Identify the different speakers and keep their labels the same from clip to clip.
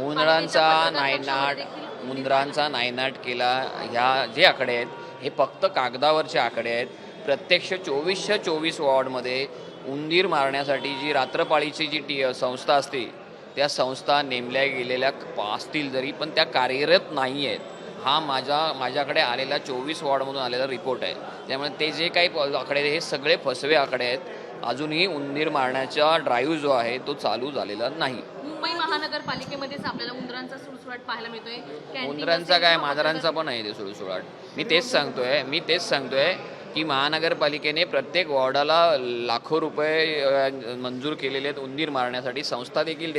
Speaker 1: उंदरांचा नायनाट उंदरांचा नायनाट केला ह्या जे आकडे आहेत हे फक्त कागदावरचे आकडे आहेत. प्रत्यक्ष 24च्या 24 वॉर्डमध्ये उंदीर मारण्यासाठी जी रात्रपाळीची जी संस्था असते त्या संस्था नेमल्या गेलेल्या असतील जरी पण त्या कार्यरत नाही आहेत. हा माझ्याकडे आलेला 24 वॉर्डमधून आलेला रिपोर्ट आहे. त्यामुळे ते जे काही आकडे हे सगळे फसवे आकडे आहेत. अजूनही उंदीर मारण्याचा ड्राईव्ह जो आहे तो चालू झालेला नाही.
Speaker 2: मुंबई महानगरपालिकेमध्येच आपल्याला उंदरांचा सुळसुळाट पाहायला मिळतोय.
Speaker 1: उंदरांचा काय मांजरांचा पण आहे ते सुळसुळाट. मी तेच सांगतोय की महानगरपालिकेने प्रत्येक वॉर्डाला लाखो रुपये मंजूर केलेले आहेत उंदीर मारण्यासाठी. संस्था देखील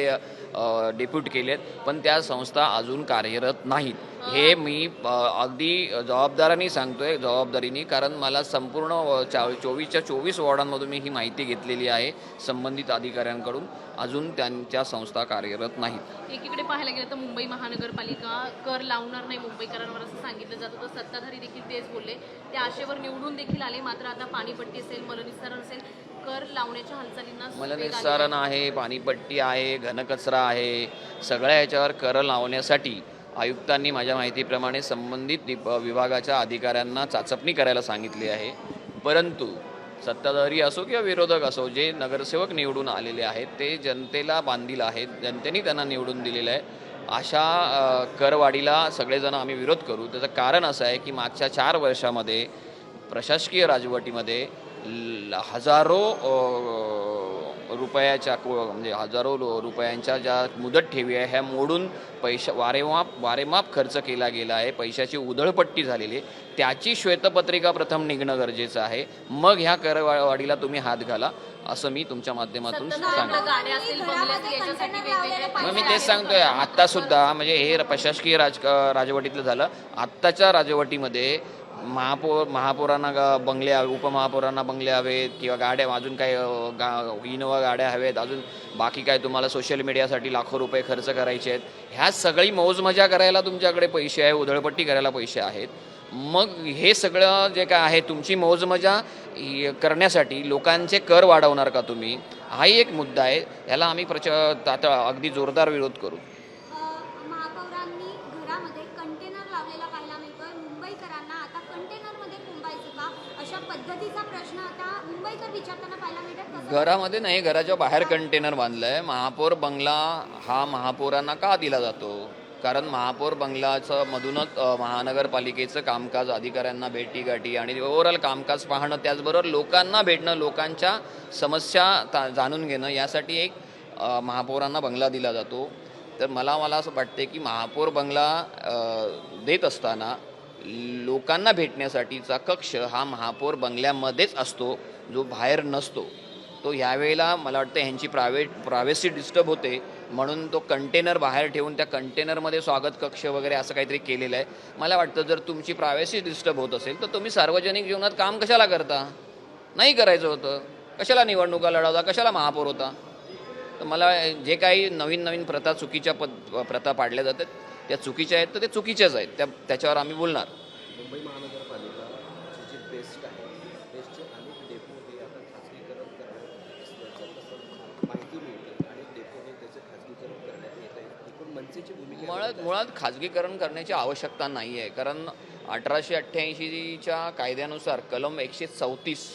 Speaker 1: डेप्यूट केलेत पण त्या संस्था अजून कार्यरत नाहीत. हे मी अगदी जबाबदारीने कारण मला संपूर्ण 24च्या 24 वॉर्डांमधून मी ही माहिती घेतलेली आहे संबंधित अधिकाऱ्यांकडून. अजून त्यांच्या संस्था कार्यरत नाहीत.
Speaker 2: एकीकडे पाहायला गेलं तर मुंबई महानगरपालिका कर लावणार नाही मुंबईकरांवर असं सांगितलं जातं. तर सत्ताधारी देखील तेच बोलले. त्या आशेवर निवडून देखील आले. मात्र आता पाणीपट्टी असेल मलनिस्सारण असेल कर लावण्याच्या हालचालींना
Speaker 1: मलनिस्सारण आहे, पाणीपट्टी आहे, घनकचरा आहे, सगळ्या याच्यावर कर लावण्यासाठी आयुक्तांनी माझ्या माहितीप्रमाणे संबंधित विभागाच्या अधिकाऱ्यांना चाचपणी करायला सांगितली आहे. परंतु सत्ताधारी असो किंवा विरोधक असो जे नगरसेवक निवडून आलेले आहेत ते जनतेला बांधील आहेत. जनतेने त्यांना निवडून दिलेलं आहे. अशा करवाढीला सगळेजण आम्ही विरोध करू. त्याचं कारण असं आहे की मागच्या 4 वर्षामध्ये प्रशासकीय राजवटीमध्ये हजारो रुपयाच्या म्हणजे हजारो रुपयांच्या ज्या मुदत ठेवी आहे ह्या मोडून वारेमाप खर्च केला गेला आहे. पैशाची उधळपट्टी झालेली आहे. त्याची श्वेतपत्रिका प्रथम निघणं गरजेचं आहे. मग ह्या करवाढीला तुम्ही हात घाला असं मी तुमच्या माध्यमातून सांगतो. मग मी तेच सांगतोय आत्तासुद्धा म्हणजे हे प्रशासकीय राजवटीतलं झालं. आत्ताच्या राजवटीमध्ये महापौरांना बंगले हवे, उपमहापौरांना बंगले हवेत किंवा गाड्या अजून काही इनोवा गाड्या हवेत, अजून बाकी काय तुम्हाला सोशल मीडियासाठी लाखो रुपये खर्च करायचे आहेत. ह्या सगळी मौजमजा करायला तुमच्याकडे पैसे आहे, उधळपट्टी करायला पैसे आहेत. मग हे सगळं जे काय आहे तुमची मौजमजा करण्यासाठी लोकांचे कर वाढवणार का तुम्ही? हाही एक मुद्दा आहे. याला आम्ही आता अगदी जोरदार विरोध करू.
Speaker 3: महापौरांनी घरामध्ये कंटेनर लावलेला पाहायला मिळतोय. मुंबईकरांना आता कंटेनरमध्ये कोंबायचं का अशा पद्धतीचा प्रश्न आता मुंबईकर विचारताना पाहायला मिळतात.
Speaker 1: घरामध्ये नाही, घराच्या बाहेर कंटेनर बांधलंय. महापौर बंगला हा महापौरांना का दिला जातो? कारण महापौर बंगलाचं मधूनच महानगरपालिकेचं कामकाज अधिकाऱ्यांना भेटीगाठी आणि ओव्हरऑल कामकाज पाहणं, त्याचबरोबर लोकांना भेटणं, लोकांच्या समस्या जाणून घेणं यासाठी एक महापौरांना बंगला दिला जातो. तर मला असं वाटते की महापौर बंगला देत असताना लोकांना भेटण्यासाठीचा कक्ष हा महापौर बंगल्यामध्येच असतो, जो बाहेर नसतो. तो ह्यावेळेला मला वाटतं ह्यांची प्रायव्हसी डिस्टर्ब होते म्हणून तो कंटेनर बाहेर ठेवून त्या कंटेनरमध्ये स्वागत कक्ष वगैरे असं काहीतरी केलेलं आहे. मला वाटतं जर तुमची प्रायव्हसी डिस्टर्ब होत असेल तर तुम्ही सार्वजनिक जीवनात काम कशाला करता? नाही करायचं होतं. कशाला निवडणुका लढवता? कशाला महापौर होता? तर मला जे काही नवीन प्रथा चुकीच्या प्रथा पाडल्या जातात त्या चुकीच्या आहेत तर ते चुकीच्याच आहेत. त्याच्यावर आम्ही बोलणार.
Speaker 4: मुंबई महानगरपालिका जी बेस्ट आहे, बेस्टचे अनेक डेपो हे आता खाजगीकरण करण्यात असल्याचं माहिती मिळते आणि डेपोने त्याचं खाजगीकरण करण्यात येत आहे. एकूण मनसेची भूमिका
Speaker 1: मुळात खाजगीकरण करण्याची आवश्यकता नाही आहे. कारण 1888च्या कायद्यानुसार कलम 134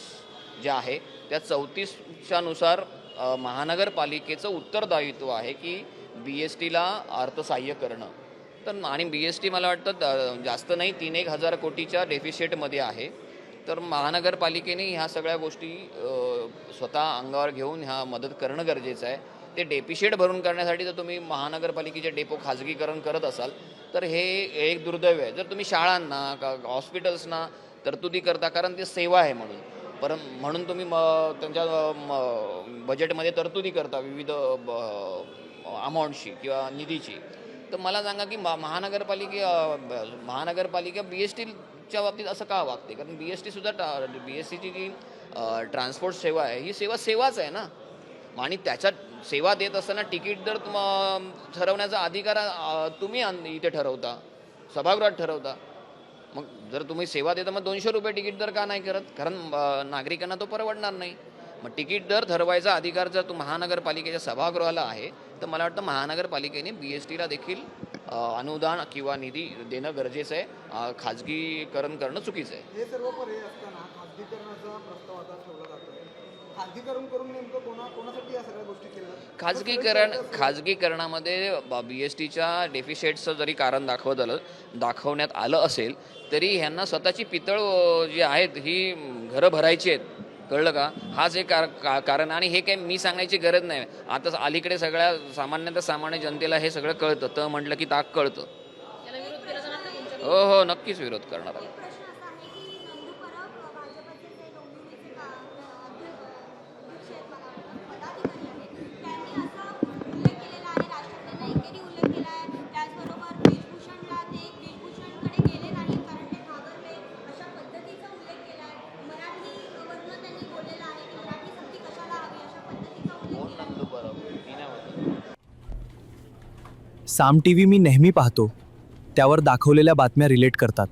Speaker 1: जे आहे त्या 34च्या नुसार महानगरपालिकेचं उत्तरदायित्व आहे की BSTला अर्थसहाय्य करणं. तर आणि BST मला वाटतं जास्त नाही 3-1 हजार कोटीच्या डेफिसिटमध्ये आहे. तर महानगरपालिकेने ह्या सगळ्या गोष्टी स्वतः अंगावर घेऊन ह्या मदत करणं गरजेचं आहे. ते डेफिसिट भरून करण्यासाठी जर तुम्ही महानगरपालिकेचे डेपो खाजगीकरण करत असाल तर हे एक दुर्दैव आहे. जर तुम्ही शाळांना का हॉस्पिटल्सना तरतुदी करता कारण ते सेवा आहे म्हणून तुम्ही त्यांच्या बजेटमध्ये तरतुदी करता विविध अमाऊंटची किंवा निधीची. तर मला सांगा की महानगरपालिका BSTच्या बाबतीत असं का वागते? कारण BSTची जी ट्रान्सपोर्ट सेवा आहे ही सेवाच आहे ना. आणि त्याच्यात सेवा देत असताना तिकीट दर ठरवण्याचा अधिकार तुम्ही इथे ठरवता, सभागृहात ठरवता. मग जर तुम्ही सेवा देता मग 200 रुपये तिकीट दर का नाही करत? कारण नागरिकांना तो परवडणार नाही. मग तिकीट दर ठरवायचा अधिकार जर महानगरपालिकेच्या सभागृहाला आहे तर मला वाटतं महानगरपालिकेने BSTला देखील अनुदान किंवा निधी देणं गरजेचं आहे. खाजगीकरण करणं चुकीचं आहे.
Speaker 5: हे सर्व पर्याय असताना खाजगीकरणाचा प्रस्ताव आता ठेवला जातोय. खाजगीकरण करून नेमकं कोणासाठी या सगळ्या गोष्टी केल्या जातात?
Speaker 1: खाजगीकरणामध्ये BSTच्या डेफिशिएटचं जरी कारण दाखवण्यात आलं असेल तरी ह्यांना स्वतःची पितळ जी आहेत ही घरं भरायची आहेत, कळलं का? हाच एक कारण. आणि हे काही मी सांगायची गरज नाही. आता अलीकडे सगळ्या सामान्य जनतेला हे सगळं कळतं. तर म्हटलं की ताक कळतं.
Speaker 2: याला विरोध केला जाणार का तुमच्या?
Speaker 1: हो, नक्कीच विरोध करणार आहे.
Speaker 3: एक प्रश्न असा आहे की नंदू परब भाजपचे जे डोंबिवलीचे अध्यक्ष आहेत, मला वाटतं पदाधिकारी आहेत, त्यांनी असा उल्लेख केलेला आहे, राज ठाकरेंना एकेरी उल्लेख केला आहे. त्याचबरोबर ब्रिजभूषणला ते ब्रिजभूषणकडे गेले नाही कारण ते घाबरले, अशा पद्धतीचा उल्लेख केला आहे. मराठीवरनं त्यांनी बोललेलं आहे की मराठी सक्ती कशाला हवी, अशा पद्धतीचा उल्लेख केला आहे.
Speaker 6: साम टीव्ही मी नेहमी पाहतो. त्यावर दाखवलेल्या बातम्या रिलेट करतात.